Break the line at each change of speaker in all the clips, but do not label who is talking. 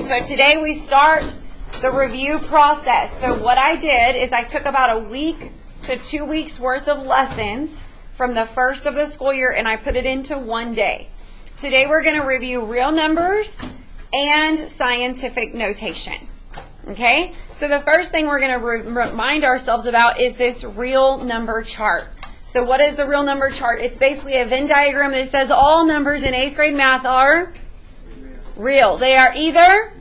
So today we start the review process. So what I did is I took about a week to 2 weeks worth of lessons from the first of the school year and I put it into one day. Today we're going to review real numbers and scientific notation. Okay? So the first thing we're going to remind ourselves about is this real number chart. So what is the real number chart? It's basically a Venn diagram that says all numbers in 8th grade math are real. They are either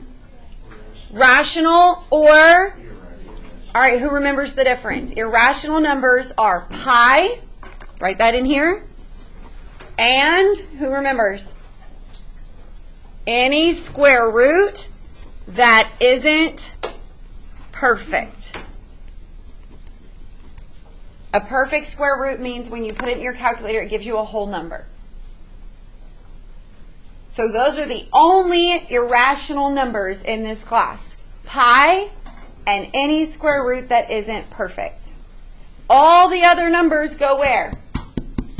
rational or, all right, who remembers the difference? Irrational numbers are pi, write that in here, and who remembers? Any square root that isn't perfect. A perfect square root means when you put it in your calculator, it gives you a whole number. So those are the only irrational numbers in this class. Pi and any square root that isn't perfect. All the other numbers go where?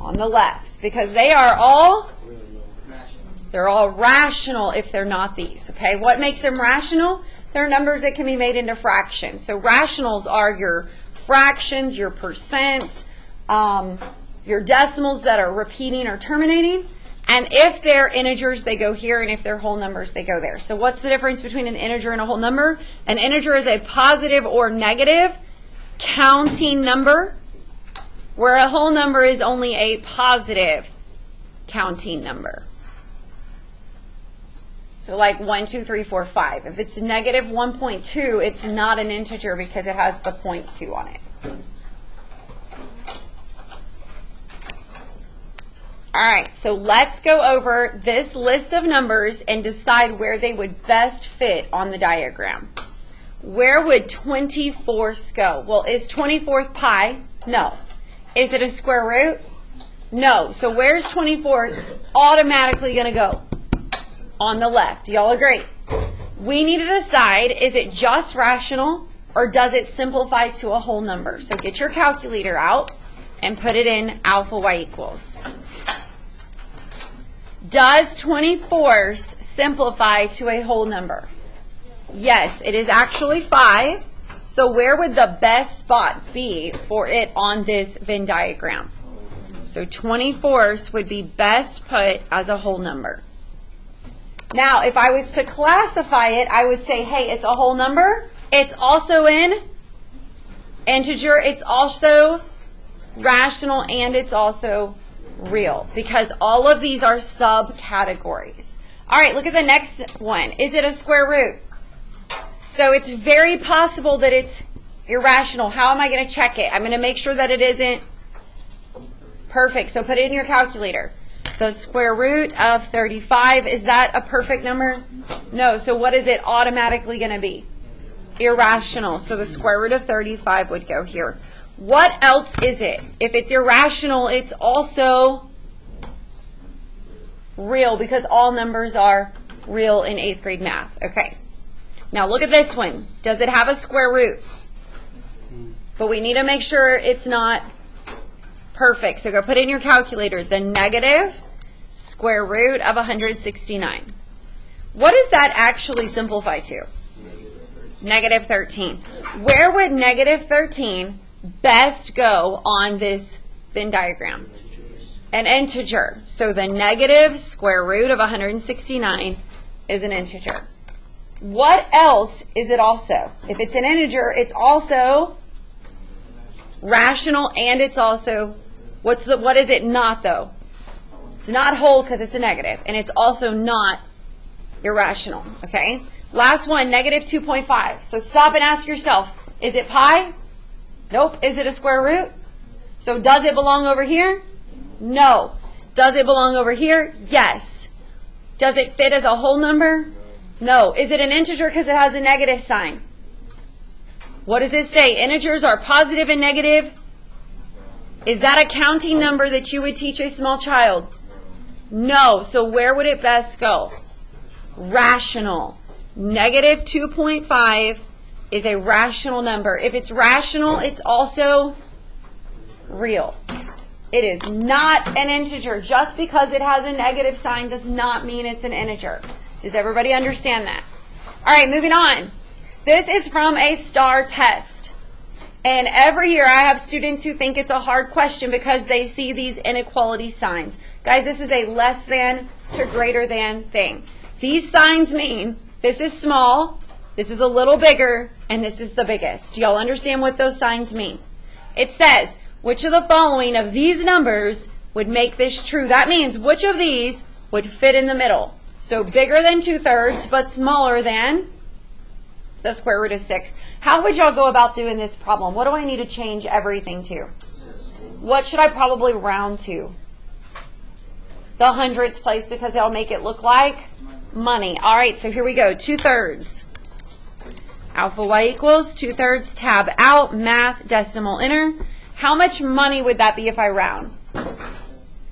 On the left. Because they're all rational if they're not these. Okay, what makes them rational? They're numbers that can be made into fractions. So rationals are your fractions, your percents, your decimals that are repeating or terminating. And if they're integers, they go here, and if they're whole numbers, they go there. So what's the difference between an integer and a whole number? An integer is a positive or negative counting number, where a whole number is only a positive counting number. So like 1, 2, 3, 4, 5. If it's negative 1.2, it's not an integer because it has the 0.2 on it. All right, so let's go over this list of numbers and decide where they would best fit on the diagram. Where would 24th go? Well, is 24th pi? No. Is it a square root? No. So where's 24th automatically going to go? On the left. Y'all agree? We need to decide, is it just rational or does it simplify to a whole number? So get your calculator out and put it in alpha y equals. Does 24th simplify to a whole number? Yes, it is actually 5. So where would the best spot be for it on this Venn diagram? So 24th would be best put as a whole number. Now, if I was to classify it, I would say, hey, it's a whole number. It's also in integer. It's also rational, and it's also real, because all of these are subcategories. All right, look at the next one. Is it a square root? So it's very possible that it's irrational. How am I going to check it? I'm going to make sure that it isn't perfect. So put it in your calculator. The square root of 35, is that a perfect number? No. So what is it automatically going to be? Irrational. So the square root of 35 would go here. What else is it? If it's irrational, it's also real, because all numbers are real in 8th grade math. Okay. Now look at this one. Does it have a square root? But we need to make sure it's not perfect. So go put it in your calculator. The negative square root of 169. What does that actually simplify to? Negative 13. Where would negative 13 best go on this Venn diagram? An integer. So the negative square root of 169 is an integer. What else is it also? If it's an integer, it's also rational, and it's also, what is it not though? It's not whole because it's a negative, and it's also not irrational. Okay? Last one, negative 2.5. So stop and ask yourself, is it pi? Nope. Is it a square root? So does it belong over here? No. Does it belong over here? Yes. Does it fit as a whole number? No. Is it an integer because it has a negative sign? What does it say? Integers are positive and negative. Is that a counting number that you would teach a small child? No. So where would it best go? Rational. Negative 2.5 is a rational number. If it's rational, it's also real. It is not an integer. Just because it has a negative sign does not mean it's an integer. Does everybody understand that? All right, moving on. This is from a STAR test. And every year I have students who think it's a hard question because they see these inequality signs. Guys, this is a less than to greater than thing. These signs mean this is small, this is a little bigger, and this is the biggest. Do y'all understand what those signs mean? It says, which of the following of these numbers would make this true? That means which of these would fit in the middle? So bigger than 2/3, but smaller than the square root of 6. How would y'all go about doing this problem? What do I need to change everything to? What should I probably round to? The hundredths place, because they'll make it look like money. All right, so here we go. 2/3. Alpha y equals 2/3, tab out, math, decimal enter. How much money would that be if I round?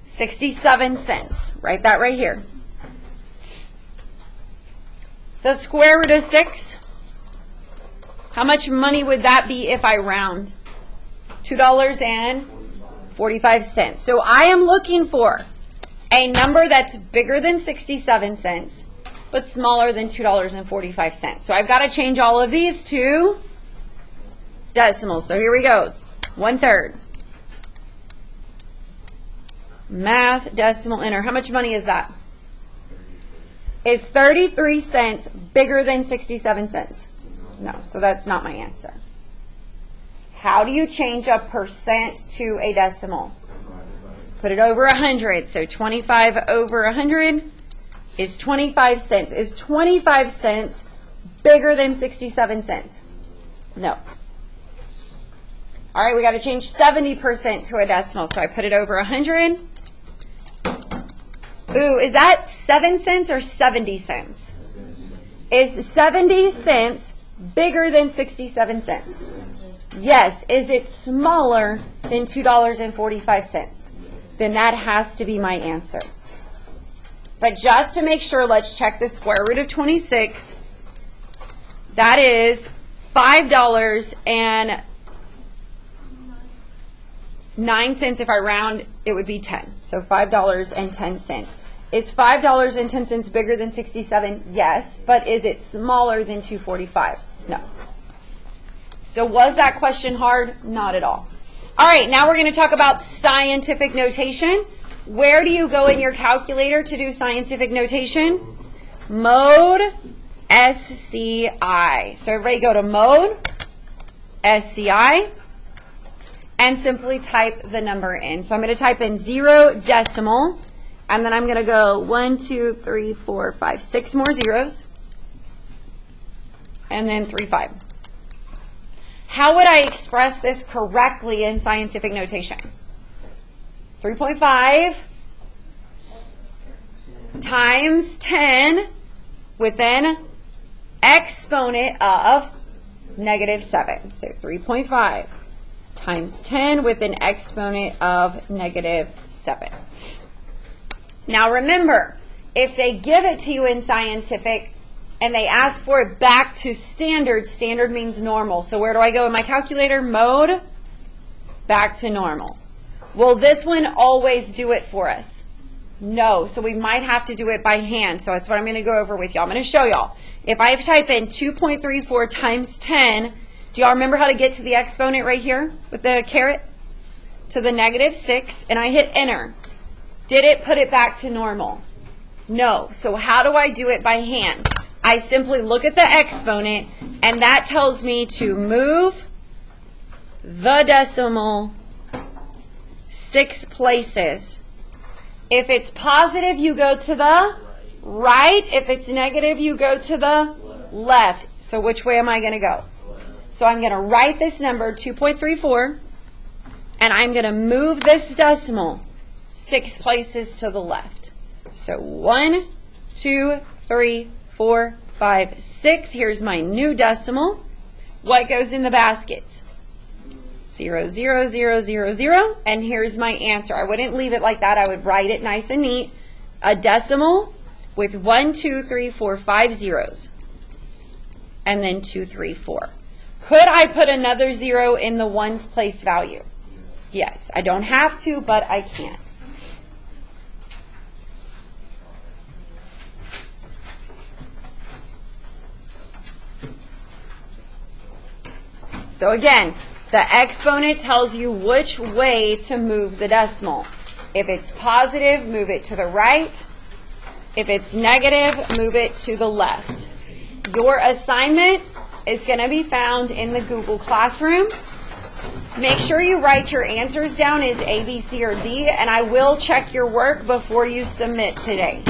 67 cents. Write that right here. The square root of 6. How much money would that be if I round? $2.45. So I am looking for a number that's bigger than 67 cents, but smaller than $2.45. So I've got to change all of these to decimals. So here we go. 1/3. Math, decimal, enter. How much money is that? Is 33 cents bigger than 67 cents? No, so that's not my answer. How do you change a percent to a decimal? Put it over 100. So 25 over 100 is 25 cents. Is 25 cents bigger than 67 cents? No. All right, we got to change 70% to a decimal. So I put it over 100. Ooh, is that 7 cents or 70 cents? Is 70 cents bigger than 67 cents? Yes. Is it smaller than $2.45? Then that has to be my answer. But just to make sure, let's check the square root of 26. That is $5.09. If I round, it would be 10. So $5.10. Is $5.10 bigger than 67? Yes. But is it smaller than 245? No. So was that question hard? Not at all. All right, now we're going to talk about scientific notation. Where do you go in your calculator to do scientific notation? Mode SCI. So everybody go to mode SCI and simply type the number in. So I'm going to type in 0 decimal, and then I'm going to go 1, 2, 3, 4, 5, 6 more zeros, and then 3, 5. How would I express this correctly in scientific notation? 3.5 times 10 with an exponent of -7. So 3.5 times 10 with an exponent of -7. Now remember, if they give it to you in scientific and they ask for it back to standard, standard means normal. So where do I go in my calculator? Mode, back to normal. Will this one always do it for us? No. So we might have to do it by hand. So that's what I'm going to go over with y'all. I'm going to show y'all. If I type in 2.34 times 10, do y'all remember how to get to the exponent right here with the caret? To the -6, and I hit enter. Did it put it back to normal? No. So how do I do it by hand? I simply look at the exponent, and that tells me to move the decimal 6 places. If it's positive, you go to the right. If it's negative, you go to the left. So which way am I going to go? So I'm going to write this number, 2.34, and I'm going to move this decimal 6 places to the left. So 1, 2, 3, 4, 5, 6. Here's my new decimal. What goes in the baskets? 0, 0, 0, 0, 0. And here's my answer. I wouldn't leave it like that. I would write it nice and neat. A decimal with 1, 2, 3, 4, 5 zeros. And then 2, 3, 4. Could I put another 0 in the ones place value? Yes. I don't have to, but I can. So again, the exponent tells you which way to move the decimal. If it's positive, move it to the right. If it's negative, move it to the left. Your assignment is going to be found in the Google Classroom. Make sure you write your answers down as A, B, C, or D, and I will check your work before you submit today.